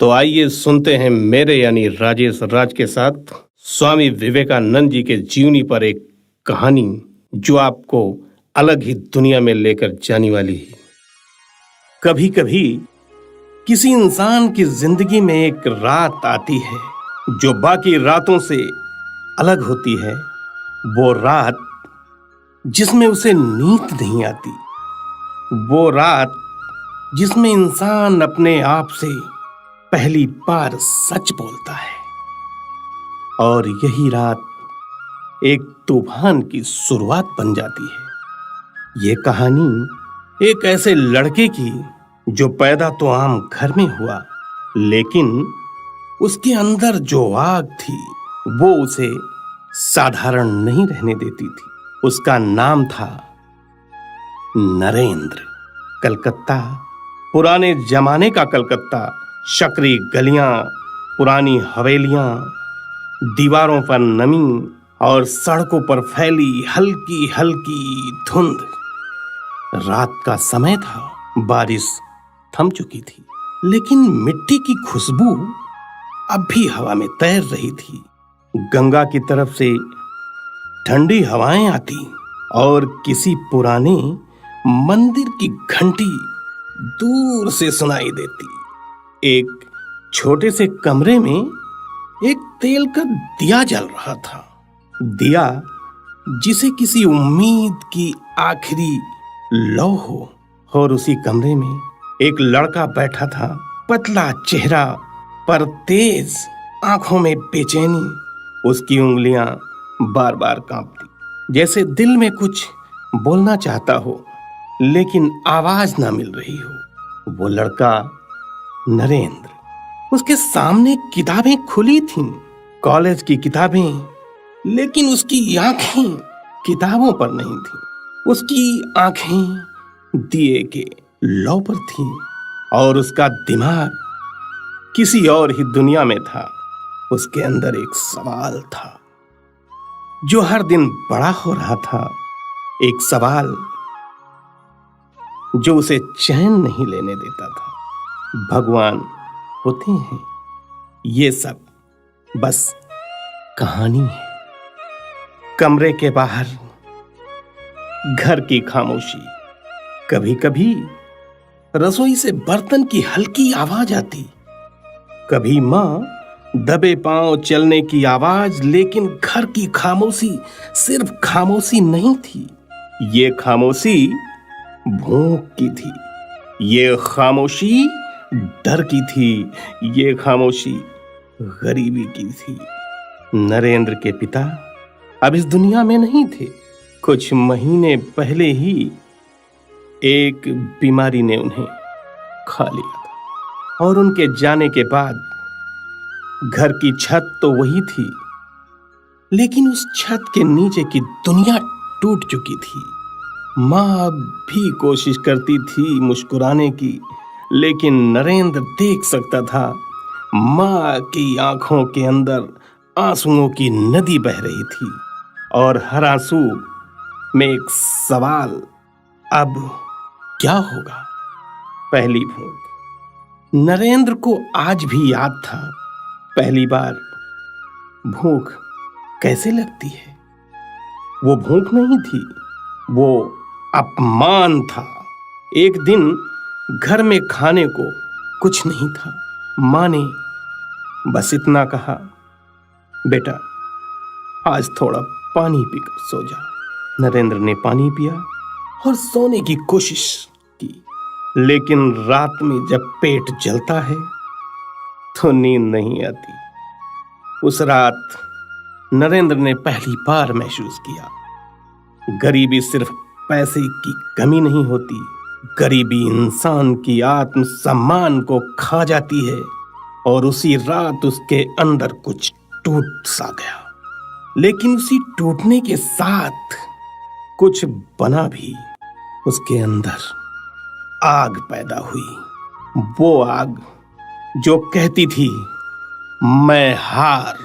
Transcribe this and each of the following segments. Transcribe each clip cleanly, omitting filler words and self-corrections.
तो आइए सुनते हैं मेरे यानी राजेश राज के साथ स्वामी विवेकानंद जी के जीवनी पर एक कहानी जो आपको अलग ही दुनिया में लेकर जाने वाली है। कभी कभी किसी इंसान की जिंदगी में एक रात आती है जो बाकी रातों से अलग होती है। वो रात जिसमें उसे नींद नहीं आती, वो रात जिसमें इंसान अपने आप से पहली बार सच बोलता है। और यही रात एक तूफान की शुरुआत बन जाती है। ये कहानी एक ऐसे लड़के की जो पैदा तो आम घर में हुआ, लेकिन उसके अंदर जो आग थी वो उसे साधारण नहीं रहने देती थी। उसका नाम था नरेंद्र। कलकत्ता, पुराने जमाने का कलकत्ता, शकरी गलियां, पुरानी हवेलियां, दीवारों पर नमी और सड़कों पर फैली हल्की हल्की धुंध। रात का समय था, बारिश थम चुकी थी, लेकिन मिट्टी की खुशबू अब भी हवा में तैर रही थी। गंगा की तरफ से ठंडी हवाएं आती और किसी पुराने मंदिर की घंटी दूर से सुनाई देती। एक छोटे से कमरे में एक तेल का दिया जल रहा था, दिया जिसे किसी उम्मीद की आखिरी लौ हो। और उसी कमरे में एक लड़का बैठा था, पतला चेहरा पर तेज आंखों में बेचैनी। उसकी उंगलियां बार बार कांपती, जैसे दिल में कुछ बोलना चाहता हो लेकिन आवाज ना मिल रही हो। वो लड़का नरेंद्र। उसके सामने किताबें खुली थीं, कॉलेज की किताबें, लेकिन उसकी आंखें किताबों पर नहीं थीं। उसकी आंखें दिए के लौ पर थीं और उसका दिमाग किसी और ही दुनिया में था। उसके अंदर एक सवाल था जो हर दिन बड़ा हो रहा था, एक सवाल जो उसे चैन नहीं लेने देता था। भगवान होते हैं? ये सब बस कहानी है। कमरे के बाहर घर की खामोशी, कभी कभी रसोई से बर्तन की हल्की आवाज आती, कभी मां दबे पांव चलने की आवाज। लेकिन घर की खामोशी सिर्फ खामोशी नहीं थी, ये खामोशी भूख की थी, ये खामोशी डर की थी, ये खामोशी गरीबी की थी। नरेंद्र के पिता अब इस दुनिया में नहीं थे। कुछ महीने पहले ही एक बीमारी ने उन्हें खा लिया था और उनके जाने के बाद घर की छत तो वही थी, लेकिन उस छत के नीचे की दुनिया टूट चुकी थी। मां भी कोशिश करती थी मुस्कुराने की, लेकिन नरेंद्र देख सकता था मां की आंखों के अंदर आंसुओं की नदी बह रही थी और हर आंसू में एक सवाल, अब क्या होगा? पहली भूख नरेंद्र को आज भी याद था। पहली बार भूख कैसे लगती है? वो भूख नहीं थी, वो अपमान था। एक दिन घर में खाने को कुछ नहीं था। मां ने बस इतना कहा, बेटा आज थोड़ा पानी पीकर सो जा। नरेंद्र ने पानी पिया और सोने की कोशिश की, लेकिन रात में जब पेट जलता है तो नींद नहीं आती। उस रात नरेंद्र ने पहली बार महसूस किया, गरीबी सिर्फ पैसे की कमी नहीं होती, गरीबी इंसान की आत्म सम्मान को खा जाती है। और उसी रात उसके अंदर कुछ टूट सा गया, लेकिन उसी टूटने के साथ कुछ बना भी। उसके अंदर आग पैदा हुई, वो आग जो कहती थी मैं हार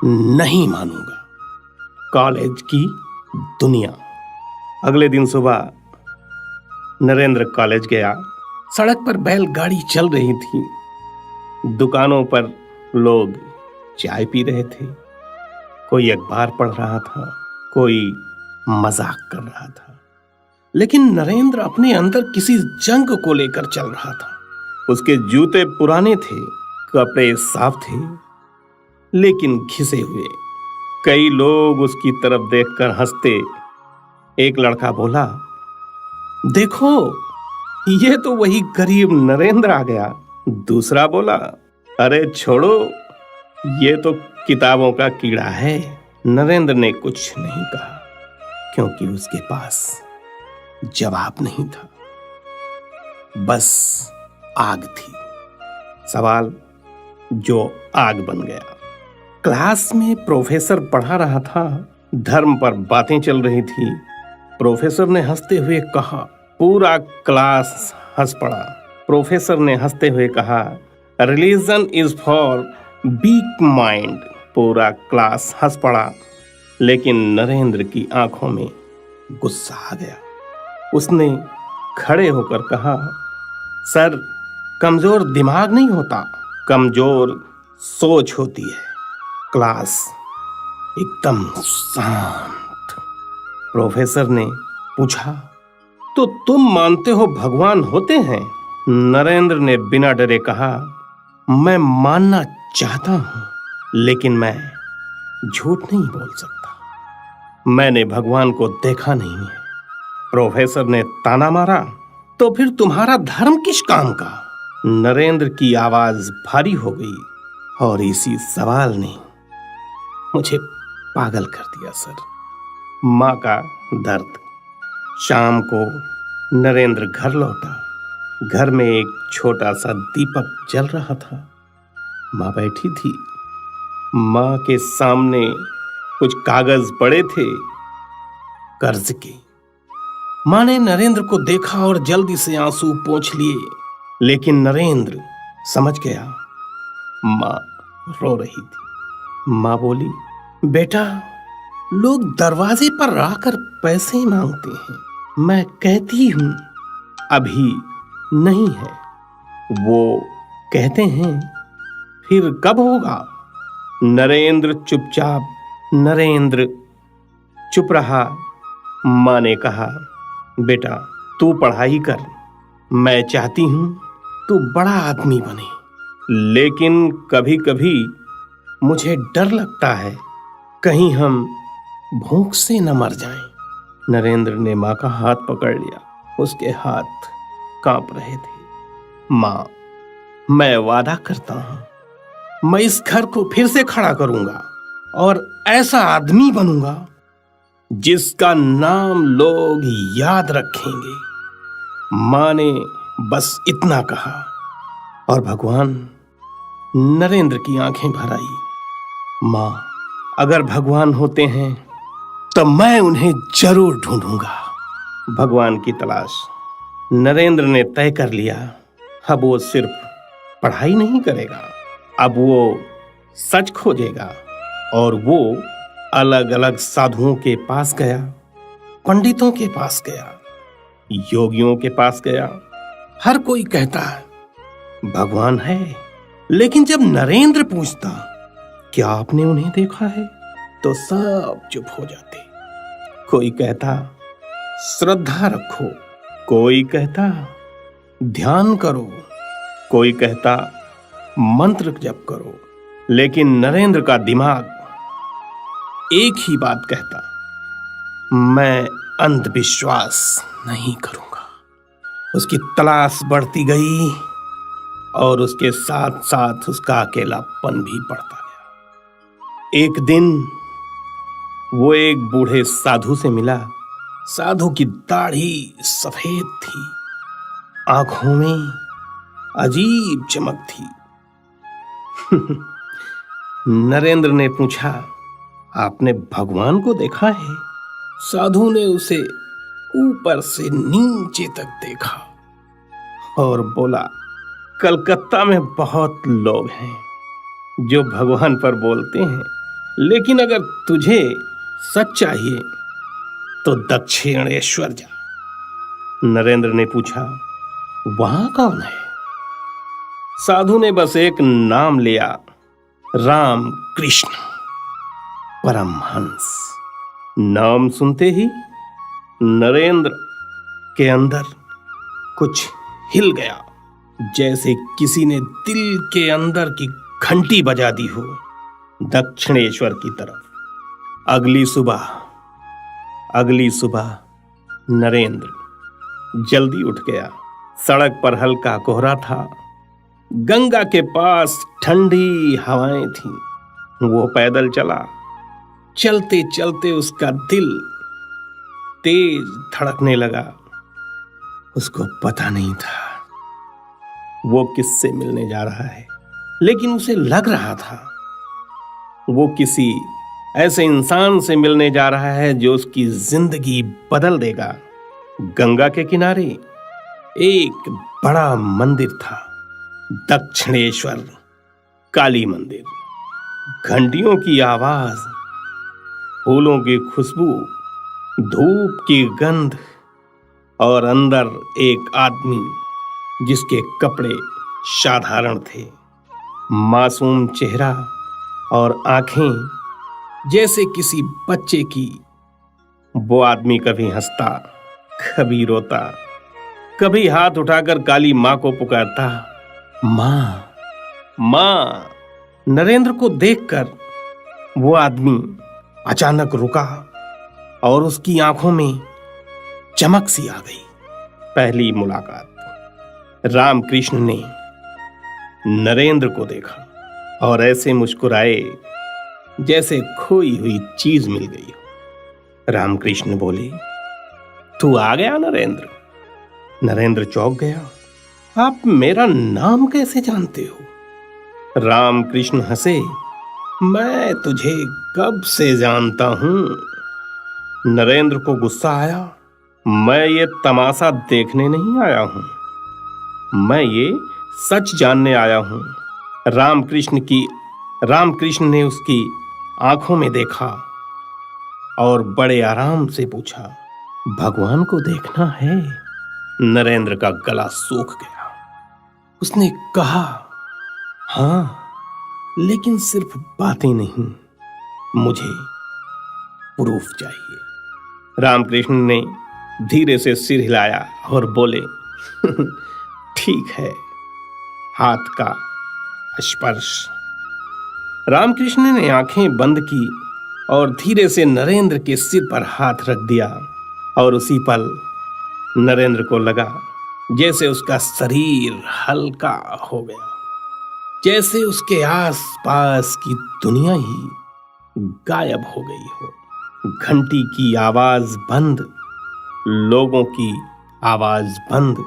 नहीं मानूंगा। कॉलेज की दुनिया। अगले दिन सुबह नरेंद्र कॉलेज गया। सड़क पर बैलगाड़ी चल रही थी, दुकानों पर लोग चाय पी रहे थे, कोई अखबार पढ़ रहा था, कोई मजाक कर रहा था, लेकिन नरेंद्र अपने अंदर किसी जंग को लेकर चल रहा था। उसके जूते पुराने थे, कपड़े साफ थे लेकिन घिसे हुए। कई लोग उसकी तरफ देखकर हंसते। एक लड़का बोला, देखो ये तो वही गरीब नरेंद्र आ गया। दूसरा बोला, अरे छोड़ो ये तो किताबों का कीड़ा है। नरेंद्र ने कुछ नहीं कहा क्योंकि उसके पास जवाब नहीं था, बस आग थी। सवाल जो आग बन गया। क्लास में प्रोफेसर पढ़ा रहा था, धर्म पर बातें चल रही थी। प्रोफेसर ने हंसते हुए कहा, पूरा क्लास हंस पड़ा। प्रोफेसर ने हंसते हुए कहा, religion is for weak mind. पूरा क्लास हंस पड़ा, लेकिन नरेंद्र की आंखों में गुस्सा आ गया। उसने खड़े होकर कहा, सर कमजोर दिमाग नहीं होता, कमजोर सोच होती है। क्लास एकदम शांत। प्रोफेसर ने पूछा, तो तुम मानते हो भगवान होते हैं? नरेंद्र ने बिना डरे कहा, मैं मानना चाहता हूं लेकिन मैं झूठ नहीं बोल सकता। मैंने भगवान को देखा नहीं है। प्रोफेसर ने ताना मारा, तो फिर तुम्हारा धर्म किस काम का? नरेंद्र की आवाज भारी हो गई और इसी सवाल ने मुझे पागल कर दिया सर। माँ का दर्द। शाम को नरेंद्र घर लौटा। घर में एक छोटा सा दीपक जल रहा था। माँ बैठी थी। माँ के सामने कुछ कागज पड़े थे कर्ज के। माँ ने नरेंद्र को देखा और जल्दी से आंसू पोंछ लिए, लेकिन नरेंद्र समझ गया माँ रो रही थी। माँ बोली, बेटा लोग दरवाजे पर आकर पैसे मांगते हैं, मैं कहती हूं अभी नहीं है। वो कहते हैं फिर कब होगा? नरेंद्र चुप रहा। माँ ने कहा, बेटा तू पढ़ाई कर, मैं चाहती हूं तू बड़ा आदमी बने, लेकिन कभी कभी मुझे डर लगता है कहीं हम भूख से न मर जाएं। नरेंद्र ने माँ का हाथ पकड़ लिया। उसके हाथ कांप रहे थे। माँ, मैं वादा करता हूं मैं इस घर को फिर से खड़ा करूंगा और ऐसा आदमी बनूंगा जिसका नाम लोग याद रखेंगे। माँ ने बस इतना कहा और भगवान नरेंद्र की आंखें भर आई। माँ, अगर भगवान होते हैं तो मैं उन्हें जरूर ढूंढूंगा। भगवान की तलाश। नरेंद्र ने तय कर लिया, अब वो सिर्फ पढ़ाई नहीं करेगा, अब वो सच खोजेगा। और वो अलग अलग साधुओं के पास गया, पंडितों के पास गया, योगियों के पास गया। हर कोई कहता है भगवान है, लेकिन जब नरेंद्र पूछता क्या आपने उन्हें देखा है, तो सब चुप हो जाते। कोई कहता श्रद्धा रखो, कोई कहता ध्यान करो, कोई कहता मंत्र जप करो, लेकिन नरेंद्र का दिमाग एक ही बात कहता, मैं अंधविश्वास नहीं करूंगा। उसकी तलाश बढ़ती गई और उसके साथ साथ उसका अकेलापन भी बढ़ता गया। एक दिन वो एक बूढ़े साधु से मिला। साधु की दाढ़ी सफेद थी, आंखों में अजीब चमक थी। नरेंद्र ने पूछा, आपने भगवान को देखा है? साधु ने उसे ऊपर से नीचे तक देखा और बोला, कलकत्ता में बहुत लोग हैं जो भगवान पर बोलते हैं, लेकिन अगर तुझे सच चाहिए तो दक्षिणेश्वर जा। नरेंद्र ने पूछा, वहां कौन है? साधु ने बस एक नाम लिया, राम कृष्ण परमहंस। नाम सुनते ही नरेंद्र के अंदर कुछ हिल गया, जैसे किसी ने दिल के अंदर की घंटी बजा दी हो। दक्षिणेश्वर की तरफ अगली सुबह नरेंद्र जल्दी उठ गया। सड़क पर हल्का कोहरा था, गंगा के पास ठंडी हवाएं थीं। वो पैदल चला। चलते चलते उसका दिल तेज धड़कने लगा। उसको पता नहीं था वो किससे मिलने जा रहा है, लेकिन उसे लग रहा था वो किसी ऐसे इंसान से मिलने जा रहा है जो उसकी जिंदगी बदल देगा। गंगा के किनारे एक बड़ा मंदिर था, दक्षिणेश्वर काली मंदिर। घंटियों की आवाज, फूलों की खुशबू, धूप की गंध और अंदर एक आदमी जिसके कपड़े साधारण थे, मासूम चेहरा और आंखें जैसे किसी बच्चे की। वो आदमी कभी हंसता, कभी रोता, कभी हाथ उठाकर काली मां को पुकारता, मां मां। नरेंद्र को देखकर वो आदमी अचानक रुका और उसकी आंखों में चमक सी आ गई। पहली मुलाकात। रामकृष्ण ने नरेंद्र को देखा और ऐसे मुस्कुराए जैसे खोई हुई चीज मिल गई हो। रामकृष्ण बोले, तू आ गया नरेंद्र। नरेंद्र चौंक गया, आप मेरा नाम कैसे जानते हो? रामकृष्ण हंसे, मैं तुझे कब से जानता हूं। नरेंद्र को गुस्सा आया, मैं ये तमाशा देखने नहीं आया हूं, मैं ये सच जानने आया हूं। रामकृष्ण ने उसकी आंखों में देखा और बड़े आराम से पूछा, भगवान को देखना है? नरेंद्र का गला सूख गया। उसने कहा, हां, लेकिन सिर्फ बातें नहीं, मुझे प्रूफ चाहिए। रामकृष्ण ने धीरे से सिर हिलाया और बोले, ठीक है, हाथ का स्पर्श। रामकृष्ण ने आंखें बंद की और धीरे से नरेंद्र के सिर पर हाथ रख दिया और उसी पल नरेंद्र को लगा जैसे उसका शरीर हल्का हो गया, जैसे उसके आसपास की दुनिया ही गायब हो गई हो। घंटी की आवाज बंद, लोगों की आवाज बंद,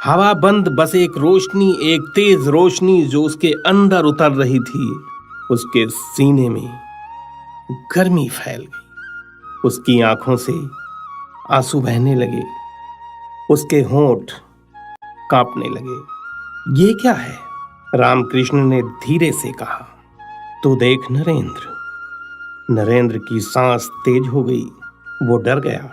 हवा बंद, बस एक रोशनी, एक तेज रोशनी जो उसके अंदर उतर रही थी। उसके सीने में गर्मी फैल गई, उसकी आंखों से आंसू बहने लगे, उसके होंठ कांपने लगे। ये क्या है? रामकृष्ण ने धीरे से कहा, तू देख नरेंद्र। नरेंद्र की सांस तेज हो गई। वो डर गया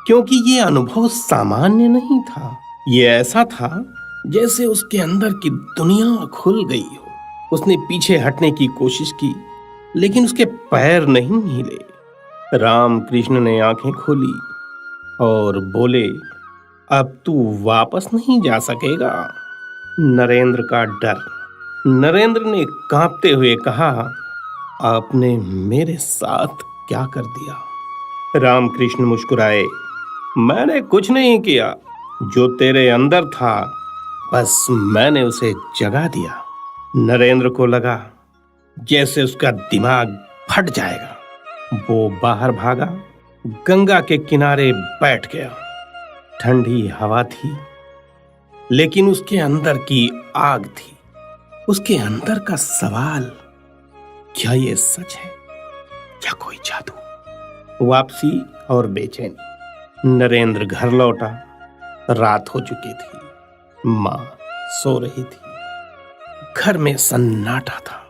क्योंकि ये अनुभव सामान्य नहीं था। ये ऐसा था जैसे उसके अंदर की दुनिया खुल गई हो। उसने पीछे हटने की कोशिश की, लेकिन उसके पैर नहीं हिले। रामकृष्ण ने आंखें खोली और बोले, अब तू वापस नहीं जा सकेगा। नरेंद्र का डर। नरेंद्र ने कांपते हुए कहा, आपने मेरे साथ क्या कर दिया? रामकृष्ण मुस्कुराए, मैंने कुछ नहीं किया, जो तेरे अंदर था बस मैंने उसे जगा दिया। नरेंद्र को लगा जैसे उसका दिमाग फट जाएगा। वो बाहर भागा, गंगा के किनारे बैठ गया। ठंडी हवा थी, लेकिन उसके अंदर की आग थी। उसके अंदर का सवाल, क्या ये सच है या कोई जादू? वापसी और बेचैनी। नरेंद्र घर लौटा। रात हो चुकी थी, मां सो रही थी, घर में सन्नाटा था,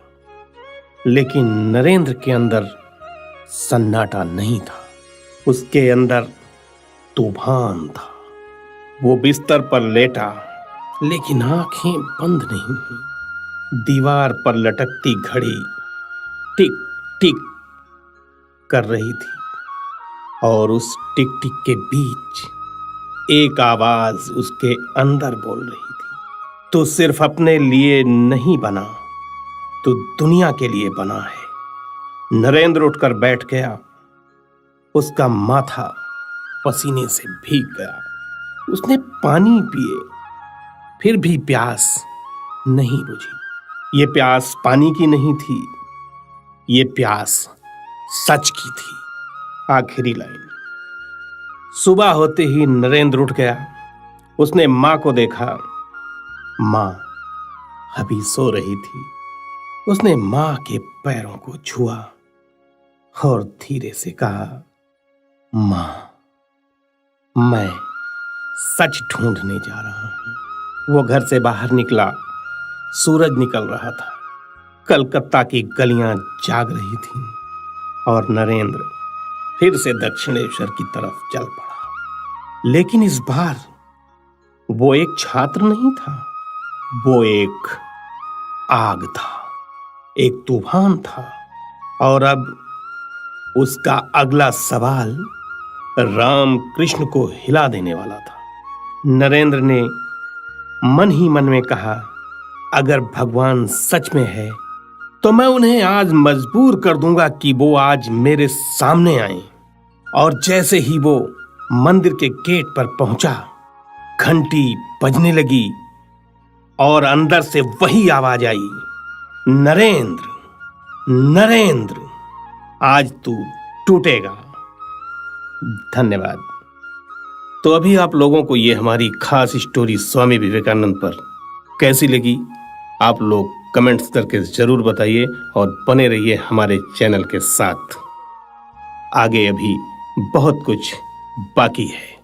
लेकिन नरेंद्र के अंदर सन्नाटा नहीं था। उसके अंदर तूफान था। वो बिस्तर पर लेटा, लेकिन आंखें बंद नहीं हुई। दीवार पर लटकती घड़ी टिक टिक कर रही थी और उस टिक टिक के बीच एक आवाज उसके अंदर बोल रही थी, तू सिर्फ अपने लिए नहीं बना, तू दुनिया के लिए बना है। नरेंद्र उठकर बैठ गया। उसका माथा पसीने से भीग गया। उसने पानी पिए, फिर भी प्यास नहीं बुझी। ये प्यास पानी की नहीं थी, ये प्यास सच की थी। आखिरी लाइन। सुबह होते ही नरेंद्र उठ गया। उसने मां को देखा। मां अभी सो रही थी। उसने मां के पैरों को छुआ और धीरे से कहा, मां, मैं सच ढूंढने जा रहा हूं। वो घर से बाहर निकला। सूरज निकल रहा था। कलकत्ता की गलियां जाग रही थीं और नरेंद्र फिर से दक्षिणेश्वर की तरफ चल पड़ा। लेकिन इस बार वो एक छात्र नहीं था, वो एक आग था, एक तूफान था। और अब उसका अगला सवाल राम कृष्ण को हिला देने वाला था। नरेंद्र ने मन ही मन में कहा, अगर भगवान सच में है तो मैं उन्हें आज मजबूर कर दूंगा कि वो आज मेरे सामने आए। और जैसे ही वो मंदिर के गेट पर पहुंचा, घंटी बजने लगी और अंदर से वही आवाज आई, नरेंद्र, नरेंद्र, आज तू टूटेगा। धन्यवाद। तो अभी आप लोगों को ये हमारी खास स्टोरी स्वामी विवेकानंद पर कैसी लगी, आप लोग कमेंट्स करके जरूर बताइए और बने रहिए हमारे चैनल के साथ। आगे अभी बहुत कुछ बाकी है।